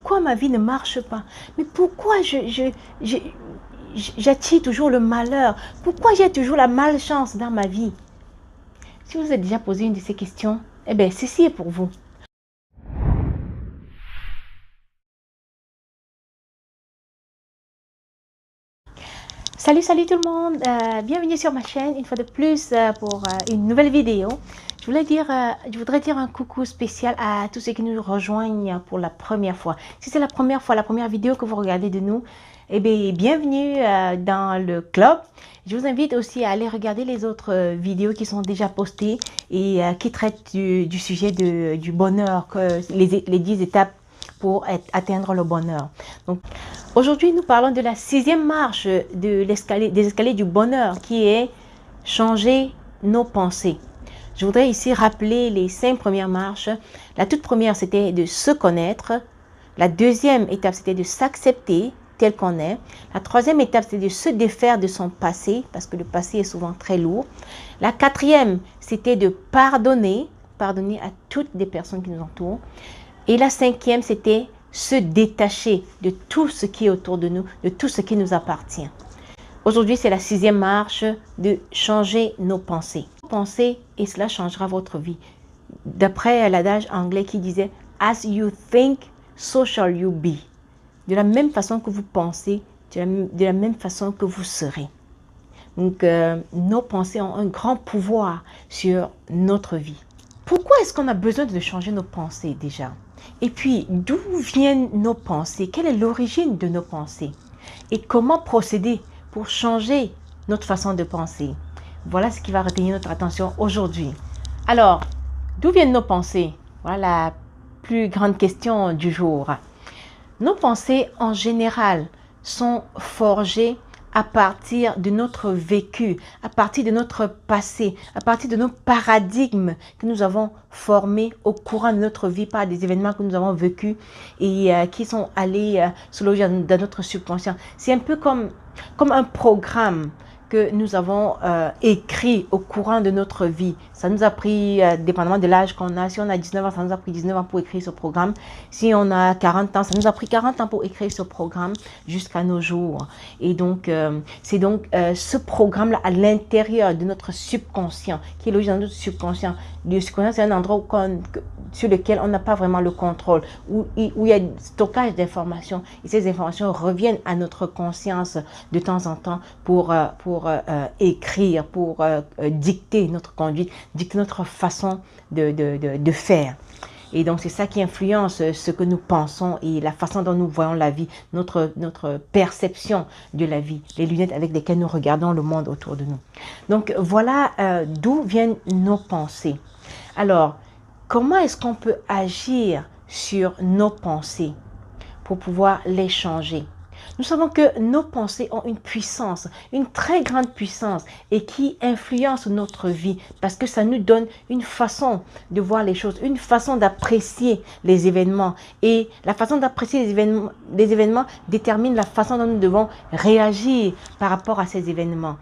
Pourquoi ma vie ne marche pas? Mais pourquoi j'attire toujours le malheur? Pourquoi j'ai toujours la malchance dans ma vie? Si vous avez déjà posé une de ces questions, eh bien, ceci est pour vous. Salut tout le monde, bienvenue sur ma chaîne une fois de plus pour une nouvelle vidéo. Je voudrais dire un coucou spécial à tous ceux qui nous rejoignent pour la première fois. Si c'est la première vidéo que vous regardez de nous, eh bien, bienvenue dans le club. Je vous invite aussi à aller regarder les autres vidéos qui sont déjà postées et qui traitent du sujet du bonheur, les 10 étapes pour atteindre le bonheur. Donc, aujourd'hui, nous parlons de la 6e marche des escaliers du bonheur qui est changer nos pensées. Je voudrais ici rappeler les 5 premières marches. La toute première, c'était de se connaître. La deuxième étape, c'était de s'accepter tel qu'on est. La troisième étape, c'était de se défaire de son passé, parce que le passé est souvent très lourd. La quatrième, c'était de pardonner à toutes les personnes qui nous entourent. Et la cinquième, c'était se détacher de tout ce qui est autour de nous, de tout ce qui nous appartient. Aujourd'hui, c'est la 6e marche de changer nos pensées. Pensez et cela changera votre vie. D'après l'adage anglais qui disait « As you think, so shall you be ». De la même façon que vous pensez, de la même façon que vous serez. Donc, nos pensées ont un grand pouvoir sur notre vie. Pourquoi est-ce qu'on a besoin de changer nos pensées déjà? Et puis, d'où viennent nos pensées? Quelle est l'origine de nos pensées? Et comment procéder pour changer notre façon de penser? Voilà ce qui va retenir notre attention aujourd'hui. Alors, d'où viennent nos pensées? Voilà la plus grande question du jour. Nos pensées, en général, sont forgées à partir de notre vécu, à partir de notre passé, à partir de nos paradigmes que nous avons formés au courant de notre vie par des événements que nous avons vécus et qui sont allés se loger dans notre subconscient. C'est un peu comme un programme que nous avons écrit au courant de notre vie. Ça nous a pris, dépendamment de l'âge qu'on a, si on a 19 ans, ça nous a pris 19 ans pour écrire ce programme. Si on a 40 ans, ça nous a pris 40 ans pour écrire ce programme jusqu'à nos jours. Et donc, c'est donc ce programme-là à l'intérieur de notre subconscient, qui est logé dans notre subconscient. Le subconscient, c'est un endroit sur lequel on n'a pas vraiment le contrôle, où il y a stockage d'informations. Et ces informations reviennent à notre conscience de temps en temps pour écrire, pour dicter notre conduite, dicter notre façon de faire. Et donc, c'est ça qui influence ce que nous pensons et la façon dont nous voyons la vie, notre perception de la vie, les lunettes avec lesquelles nous regardons le monde autour de nous. Donc, voilà d'où viennent nos pensées. Alors, comment est-ce qu'on peut agir sur nos pensées pour pouvoir les changer? Nous savons que nos pensées ont une puissance, une très grande puissance et qui influence notre vie parce que ça nous donne une façon de voir les choses, une façon d'apprécier les événements. Et la façon d'apprécier les événements détermine la façon dont nous devons réagir par rapport à ces événements.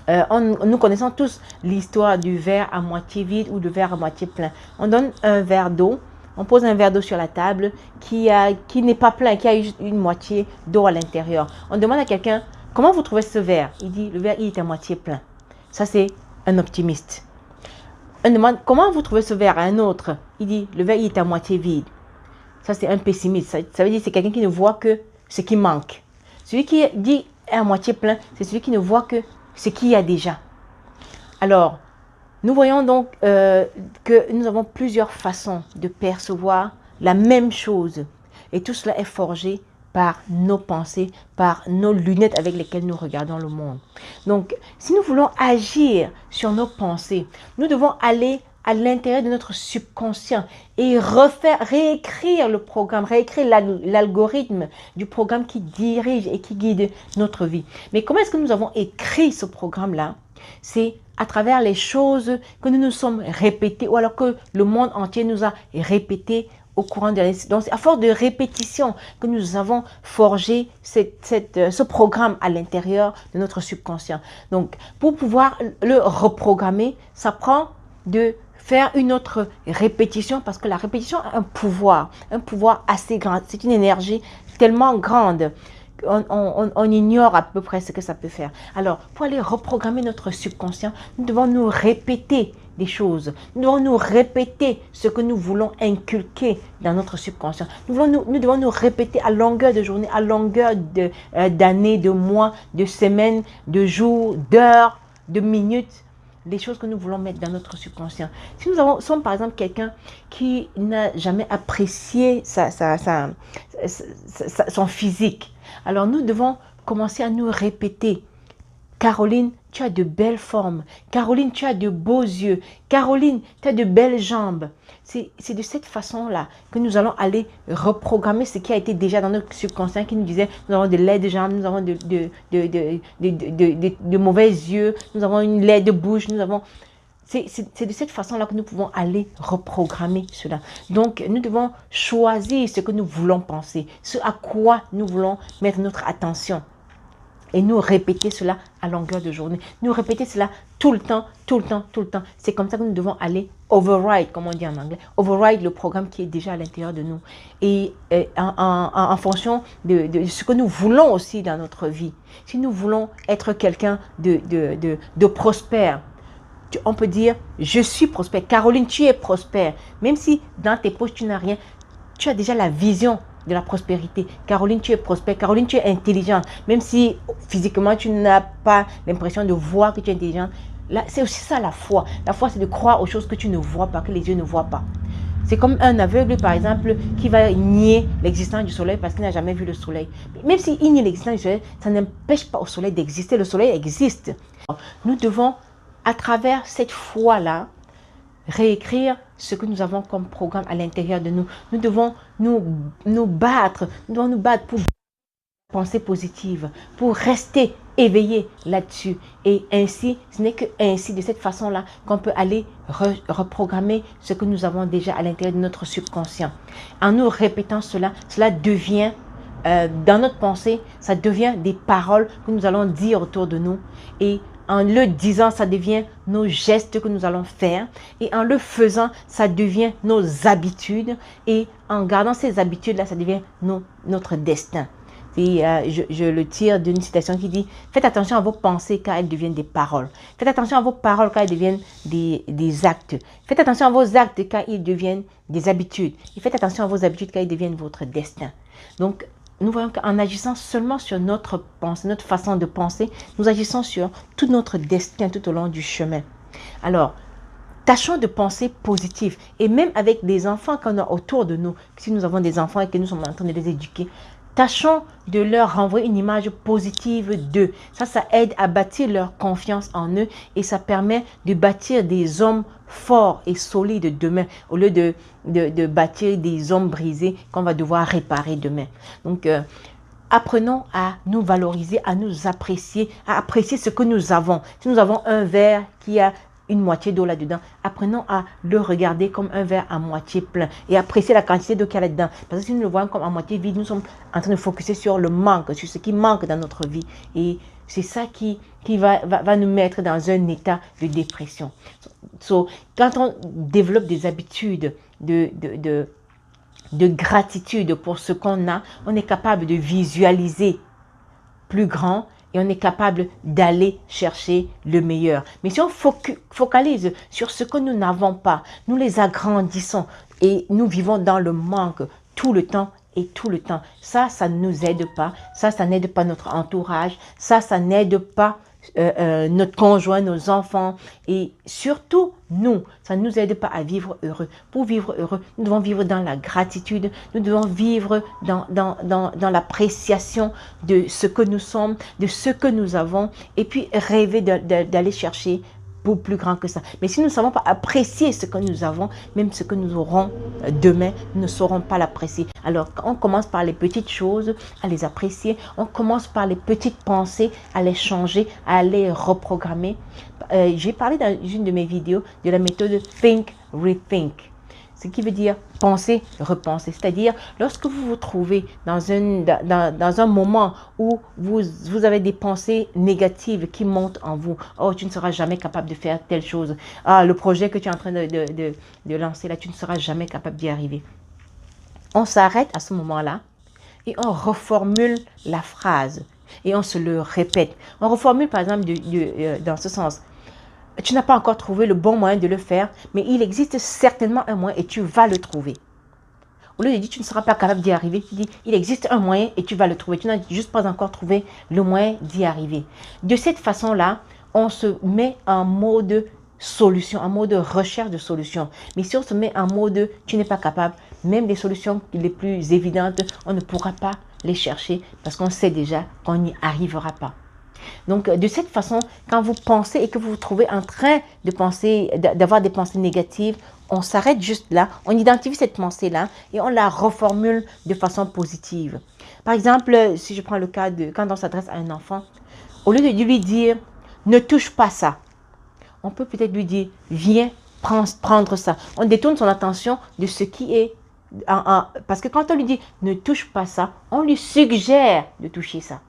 Nous connaissons tous l'histoire du verre à moitié vide ou du verre à moitié plein. On donne un verre d'eau. On pose un verre d'eau sur la table qui n'est pas plein, qui a une moitié d'eau à l'intérieur. On demande à quelqu'un, comment vous trouvez ce verre? Il dit, le verre il est à moitié plein. Ça, c'est un optimiste. On demande, comment vous trouvez ce verre à un autre? Il dit, le verre il est à moitié vide. Ça, c'est un pessimiste. Ça veut dire que c'est quelqu'un qui ne voit que ce qui manque. Celui qui dit à moitié plein, c'est celui qui ne voit que ce qu'il y a déjà. Alors, nous voyons donc que nous avons plusieurs façons de percevoir la même chose. Et tout cela est forgé par nos pensées, par nos lunettes avec lesquelles nous regardons le monde. Donc, si nous voulons agir sur nos pensées, nous devons aller à l'intérieur de notre subconscient et réécrire le programme, réécrire l'algorithme du programme qui dirige et qui guide notre vie. Mais comment est-ce que nous avons écrit ce programme-là? C'est à travers les choses que nous nous sommes répétées ou alors que le monde entier nous a répétées au courant de l'année. Donc, c'est à force de répétition que nous avons forgé ce programme à l'intérieur de notre subconscient. Donc, pour pouvoir le reprogrammer, ça prend de faire une autre répétition parce que la répétition a un pouvoir assez grand. C'est une énergie tellement grande. On ignore à peu près ce que ça peut faire. Alors, pour aller reprogrammer notre subconscient, nous devons nous répéter des choses. Nous devons nous répéter ce que nous voulons inculquer dans notre subconscient. Nous devons nous répéter à longueur de journée, à longueur d'années, de mois, de semaines, de jours, d'heures, de minutes, les choses que nous voulons mettre dans notre subconscient. Si nous sommes par exemple quelqu'un qui n'a jamais apprécié son physique, alors nous devons commencer à nous répéter: Caroline, tu as de belles formes. Caroline, tu as de beaux yeux. Caroline, tu as de belles jambes. C'est de cette façon-là que nous allons aller reprogrammer ce qui a été déjà dans notre subconscient, qui nous disait: nous avons de laides jambes, nous avons de mauvais yeux, nous avons une laide bouche, nous avons... C'est de cette façon-là que nous pouvons aller reprogrammer cela. Donc, nous devons choisir ce que nous voulons penser, ce à quoi nous voulons mettre notre attention. Et nous répéter cela à longueur de journée. Nous répéter cela tout le temps, tout le temps, tout le temps. C'est comme ça que nous devons aller override, comme on dit en anglais. Override le programme qui est déjà à l'intérieur de nous. Et en fonction de ce que nous voulons aussi dans notre vie. Si nous voulons être quelqu'un de prospère, on peut dire: je suis prospère. Caroline, tu es prospère. Même si dans tes poches tu n'as rien, tu as déjà la vision de la prospérité. Caroline, tu es prospère. Caroline, tu es intelligente. Même si physiquement, tu n'as pas l'impression de voir que tu es intelligente. C'est aussi ça la foi. La foi, c'est de croire aux choses que tu ne vois pas, que les yeux ne voient pas. C'est comme un aveugle, par exemple, qui va nier l'existence du soleil parce qu'il n'a jamais vu le soleil. Même s'il nie l'existence du soleil, ça n'empêche pas au soleil d'exister. Le soleil existe. Nous devons, à travers cette foi-là, réécrire ce que nous avons comme programme à l'intérieur de nous. Nous devons nous battre pour penser positive, pour rester éveillé là-dessus. Et ainsi, ce n'est que ainsi, de cette façon-là, qu'on peut aller reprogrammer ce que nous avons déjà à l'intérieur de notre subconscient. En nous répétant cela, cela devient, dans notre pensée, ça devient des paroles que nous allons dire autour de nous. Et en le disant, ça devient nos gestes que nous allons faire. Et en le faisant, ça devient nos habitudes. Et en gardant ces habitudes-là, ça devient notre destin. Et je le tire d'une citation qui dit: faites attention à vos pensées car elles deviennent des paroles. Faites attention à vos paroles car elles deviennent des actes. Faites attention à vos actes car ils deviennent des habitudes. Et faites attention à vos habitudes car ils deviennent votre destin. Donc, nous voyons qu'en agissant seulement sur notre pensée, notre façon de penser, nous agissons sur tout notre destin tout au long du chemin. Alors, tâchons de penser positif. Et même avec des enfants qu'on a autour de nous, si nous avons des enfants et que nous sommes en train de les éduquer, tâchons de leur renvoyer une image positive d'eux. Ça aide à bâtir leur confiance en eux et ça permet de bâtir des hommes forts et solides demain au lieu de bâtir des hommes brisés qu'on va devoir réparer demain. Donc, apprenons à nous valoriser, à nous apprécier, à apprécier ce que nous avons. Si nous avons un verre qui a une moitié d'eau là-dedans, apprenons à le regarder comme un verre à moitié plein et apprécier la quantité d'eau qu'il y a là-dedans. Parce que si nous le voyons comme à moitié vide, nous sommes en train de focuser sur le manque, sur ce qui manque dans notre vie. Et c'est ça qui va nous mettre dans un état de dépression. Quand on développe des habitudes de gratitude pour ce qu'on a, on est capable de visualiser plus grand et on est capable d'aller chercher le meilleur. Mais si on focalise sur ce que nous n'avons pas, nous les agrandissons et nous vivons dans le manque tout le temps et tout le temps. Ça ne nous aide pas. Ça n'aide pas notre entourage. Ça n'aide pas notre conjoint, nos enfants et surtout nous, ça ne nous aide pas à vivre heureux. Pour vivre heureux, nous devons vivre dans la gratitude, nous devons vivre dans l'appréciation de ce que nous sommes, de ce que nous avons et puis rêver d'aller chercher pour plus grand que ça. Mais si nous ne savons pas apprécier ce que nous avons, même ce que nous aurons demain, nous ne saurons pas l'apprécier. Alors, on commence par les petites choses, à les apprécier. On commence par les petites pensées, à les changer, à les reprogrammer. J'ai parlé dans une de mes vidéos de la méthode Think, Rethink. ce qui veut dire penser, repenser. C'est-à-dire, lorsque vous vous trouvez dans un moment où vous avez des pensées négatives qui montent en vous. Oh, tu ne seras jamais capable de faire telle chose. Ah, le projet que tu es en train de lancer là, tu ne seras jamais capable d'y arriver. On s'arrête à ce moment-là et on reformule la phrase et on se le répète. On reformule par exemple dans ce sens. Tu n'as pas encore trouvé le bon moyen de le faire, mais il existe certainement un moyen et tu vas le trouver. Au lieu de dire tu ne seras pas capable d'y arriver, tu dis il existe un moyen et tu vas le trouver. Tu n'as juste pas encore trouvé le moyen d'y arriver. De cette façon-là, on se met en mode solution, en mode recherche de solutions. Mais si on se met en mode tu n'es pas capable, même les solutions les plus évidentes, on ne pourra pas les chercher parce qu'on sait déjà qu'on n'y arrivera pas. Donc, de cette façon, quand vous pensez et que vous vous trouvez en train de penser, d'avoir des pensées négatives, on s'arrête juste là, on identifie cette pensée-là et on la reformule de façon positive. Par exemple, si je prends le cas de quand on s'adresse à un enfant, au lieu de lui dire « ne touche pas ça », on peut peut-être lui dire « viens prendre ça ». On détourne son attention de ce qui est... parce que quand on lui dit « ne touche pas ça », on lui suggère de toucher ça.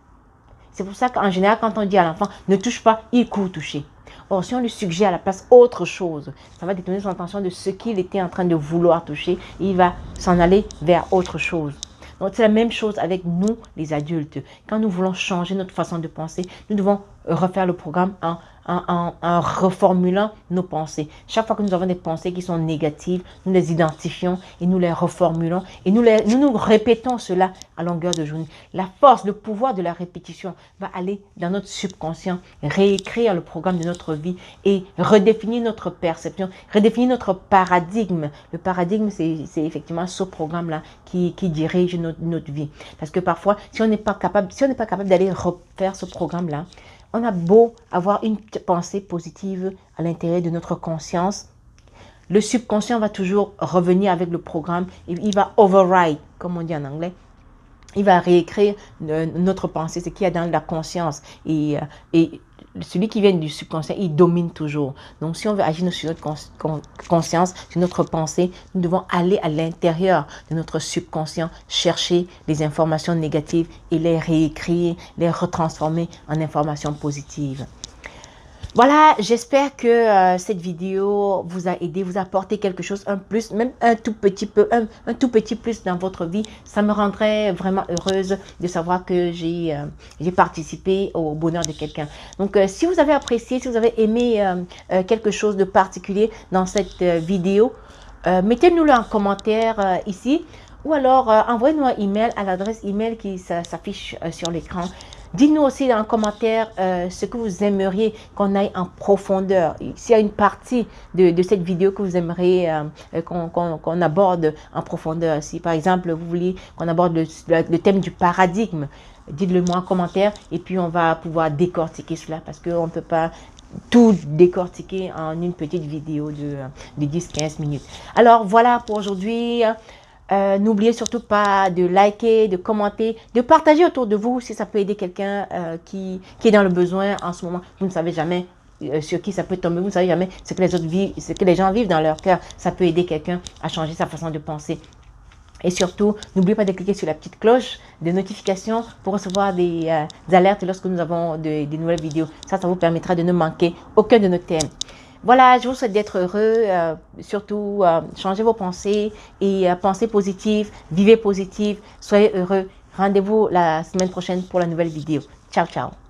C'est pour ça qu'en général, quand on dit à l'enfant « ne touche pas », il court toucher. Or, si on lui suggère à la place autre chose, ça va détourner son attention de ce qu'il était en train de vouloir toucher et il va s'en aller vers autre chose. Donc, c'est la même chose avec nous, les adultes. Quand nous voulons changer notre façon de penser, nous devons refaire le programme en reformulant nos pensées. Chaque fois que nous avons des pensées qui sont négatives, nous les identifions et nous les reformulons et nous répétons cela à longueur de journée. La force, le pouvoir de la répétition va aller dans notre subconscient, réécrire le programme de notre vie et redéfinir notre perception, redéfinir notre paradigme. Le paradigme, c'est effectivement ce programme-là qui dirige notre vie. Parce que parfois, si on n'est pas capable d'aller refaire ce programme-là, on a beau avoir une pensée positive à l'intérieur de notre conscience, le subconscient va toujours revenir avec le programme et il va override, comme on dit en anglais. Il va réécrire notre pensée, ce qu'il y a dans la conscience. Et celui qui vient du subconscient, il domine toujours. Donc, si on veut agir sur notre conscience, sur notre pensée, nous devons aller à l'intérieur de notre subconscient, chercher les informations négatives et les réécrire, les retransformer en informations positives. Voilà, j'espère que cette vidéo vous a aidé, vous a apporté quelque chose, un plus, même un tout petit peu, un tout petit plus dans votre vie. Ça me rendrait vraiment heureuse de savoir que j'ai participé au bonheur de quelqu'un. Donc, si vous avez apprécié, si vous avez aimé quelque chose de particulier dans cette vidéo, mettez-nous-le en commentaire ici ou alors envoyez-nous un email à l'adresse email qui s'affiche sur l'écran. Dites-nous aussi dans les commentaires ce que vous aimeriez qu'on aille en profondeur. S'il y a une partie de cette vidéo que vous aimeriez qu'on aborde en profondeur. Si par exemple vous voulez qu'on aborde le thème du paradigme, dites-le moi en commentaire et puis on va pouvoir décortiquer cela parce qu'on ne peut pas tout décortiquer en une petite vidéo de 10-15 minutes. Alors voilà pour aujourd'hui. N'oubliez surtout pas de liker, de commenter, de partager autour de vous si ça peut aider quelqu'un qui est dans le besoin en ce moment. Vous ne savez jamais sur qui ça peut tomber, vous ne savez jamais ce que les autres vivent, ce que les gens vivent dans leur cœur. Ça peut aider quelqu'un à changer sa façon de penser. Et surtout, n'oubliez pas de cliquer sur la petite cloche de notification pour recevoir des alertes lorsque nous avons des nouvelles vidéos. Ça vous permettra de ne manquer aucun de nos thèmes. Voilà, je vous souhaite d'être heureux, surtout changez vos pensées et pensez positive, vivez positive, soyez heureux. Rendez-vous la semaine prochaine pour la nouvelle vidéo. Ciao, ciao.